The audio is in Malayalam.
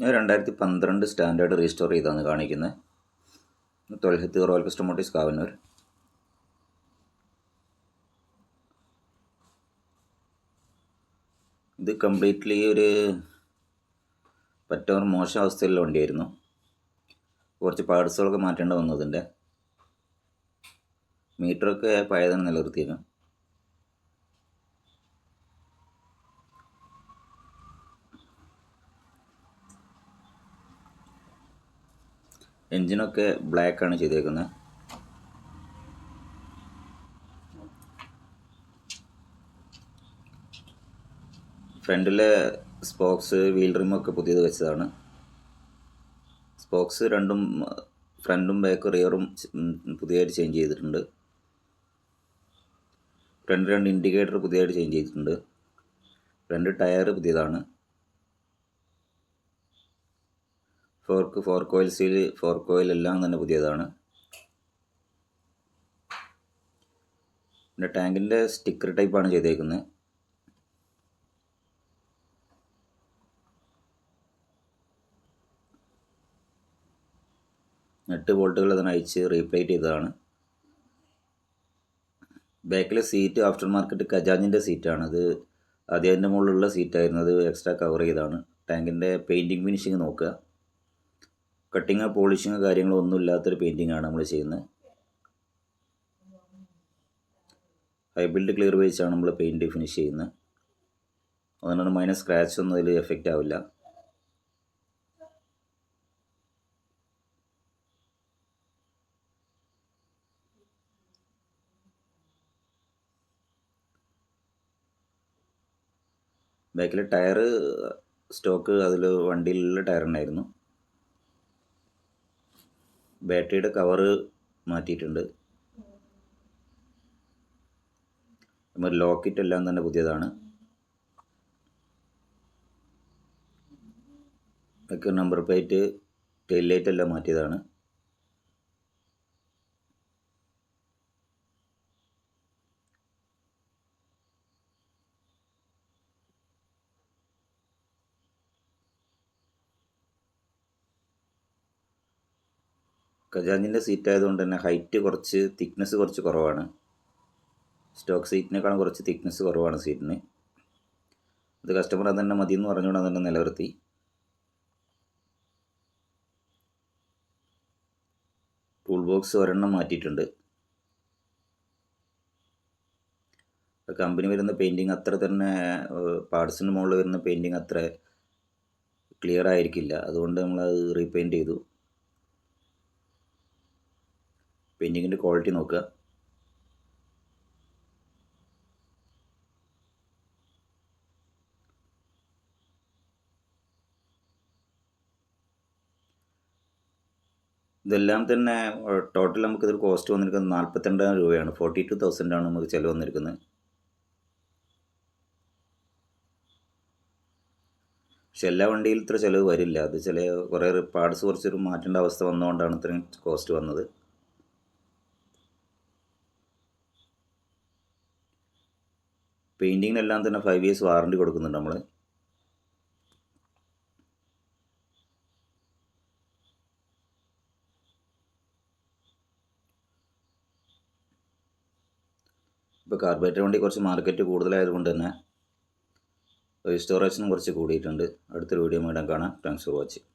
ഞാൻ 2012 സ്റ്റാൻഡേർഡ് റീസ്റ്റോർ ചെയ്താണ് കാണിക്കുന്നത്. തൊൽഹത്ത് റോയൽ കസ്റ്റമോട്ടീസ് കാവന്നൂർ. ഇത് കംപ്ലീറ്റ്ലി ഒരു പറ്റവർ മോശം അവസ്ഥയിലുള്ള വണ്ടിയായിരുന്നു. കുറച്ച് പാർട്സുകളൊക്കെ മാറ്റേണ്ട വന്നു. അതിൻ്റെ മീറ്ററൊക്കെ പഴയതാണ് നിലനിർത്തിയത്. എൻജിനൊക്കെ ബ്ലാക്കാണ് ചെയ്തേക്കുന്നത്. ഫ്രണ്ടിലെ സ്പോക്സ് വീൽ റിമൊക്കെ പുതിയത് വെച്ചതാണ്. സ്പോക്സ് രണ്ടും ഫ്രണ്ടും ബാക്കും റിയറും പുതിയതായിട്ട് ചേഞ്ച് ചെയ്തിട്ടുണ്ട്. ഫ്രണ്ട് 2 ഇൻഡിക്കേറ്റർ പുതിയതായിട്ട് ചേഞ്ച് ചെയ്തിട്ടുണ്ട്. ഫ്രണ്ട് ടയർ പുതിയതാണ്. Four coil seal, four coil എല്ലാം തന്നെ പുതിയതാണ്. പിന്നെ ടാങ്കിൻ്റെ സ്റ്റിക്കർ ടൈപ്പാണ് ചെയ്തേക്കുന്നത്. നെട്ട് ബോൾട്ടുകൾ അതിന് അയച്ച് റീപ്ലേറ്റ് ചെയ്തതാണ്. ബാക്കിലെ സീറ്റ് ആഫ്റ്റർ മാർക്കറ്റ് കജാജിൻ്റെ സീറ്റാണ്. അത് അതിൻ്റെ മുകളിലുള്ള സീറ്റായിരുന്നു. അത് എക്സ്ട്രാ കവർ ചെയ്താണ്. ടാങ്കിൻ്റെ പെയിൻറ്റിങ് ഫിനിഷിങ് നോക്കുക. കട്ടിങ്ങോ പോളിഷിങ്ങോ കാര്യങ്ങളോ ഒന്നും ഇല്ലാത്തൊരു പെയിൻറ്റിങ്ങാണ് നമ്മൾ ചെയ്യുന്നത്. ഹൈ ബിൽഡ് ക്ലിയർ വെച്ചാണ് നമ്മൾ പെയിൻറ്റ് ഫിനിഷ് ചെയ്യുന്നത്. അതുകൊണ്ടാണ് മൈനസ് സ്ക്രാച്ച് ഒന്നും അതിൽ എഫക്റ്റ് ആവില്ല. ബാക്കിലെ ടയർ സ്റ്റോക്ക് അതിൽ വണ്ടിയിലുള്ള ടയർ ഉണ്ടായിരുന്നു. ബാറ്ററിയുടെ കവറ് മാറ്റിയിട്ടുണ്ട്. ലോക്കറ്റ് എല്ലാം തന്നെ പുതിയതാണ്. ഒക്കെ നമ്പർ പ്ലേറ്റ്, ടെയിൽ ലൈറ്റ് എല്ലാം മാറ്റിയതാണ്. കജാജിൻ്റെ സീറ്റ് ആയതുകൊണ്ട് തന്നെ ഹൈറ്റ് കുറച്ച് തിക്നെസ് കുറച്ച് കുറവാണ്. സ്റ്റോക്ക് സീറ്റിനേക്കാളും കുറച്ച് തിക്നെസ് കുറവാണ് സീറ്റിന്. അത് കസ്റ്റമർ അത് തന്നെ മതി എന്ന് പറഞ്ഞുകൊണ്ട് തന്നെ നിലനിർത്തി. ടൂൾ ബോക്സ് ഒരെണ്ണം മാറ്റിയിട്ടുണ്ട്. കമ്പനി വരുന്ന പെയിൻറ്റിങ് അത്ര തന്നെ പാർട്സിന് മുകളിൽ വരുന്ന പെയിൻറ്റിങ് അത്ര ക്ലിയർ ആയിരിക്കില്ല. അതുകൊണ്ട് നമ്മളത് റീപെയിൻറ്റ് ചെയ്തു. പെയിൻറ്റിങ്ങിൻ്റെ ക്വാളിറ്റി നോക്കുക. ഇതെല്ലാം തന്നെ ടോട്ടൽ നമുക്കിതൊരു കോസ്റ്റ് വന്നിരിക്കുന്നത് 42,000 രൂപയാണ്. 42,000 ആണ് നമുക്ക് ചിലവ് വന്നിരിക്കുന്നത്. പക്ഷെ എല്ലാ വണ്ടിയിലും ഇത്ര ചിലവ് വരില്ല. അത് കുറേ പാർട്സ് കുറച്ചൊരു മാറ്റേണ്ട അവസ്ഥ വന്നുകൊണ്ടാണ് ഇത്രയും കോസ്റ്റ് വന്നത്. പെയിൻറ്റിങ്ങിനെല്ലാം തന്നെ 5 years വാറണ്ടി കൊടുക്കുന്നുണ്ട് നമ്മൾ. ഇപ്പോൾ കാർബറേറ്റർ വണ്ടി കുറച്ച് മാർക്കറ്റ് കൂടുതലായതുകൊണ്ട് തന്നെ റീസ്റ്റോറേഷനും കുറച്ച് കൂടിയിട്ടുണ്ട്. അടുത്തൊരു വീഡിയോ കാണാം. Thanks for watching.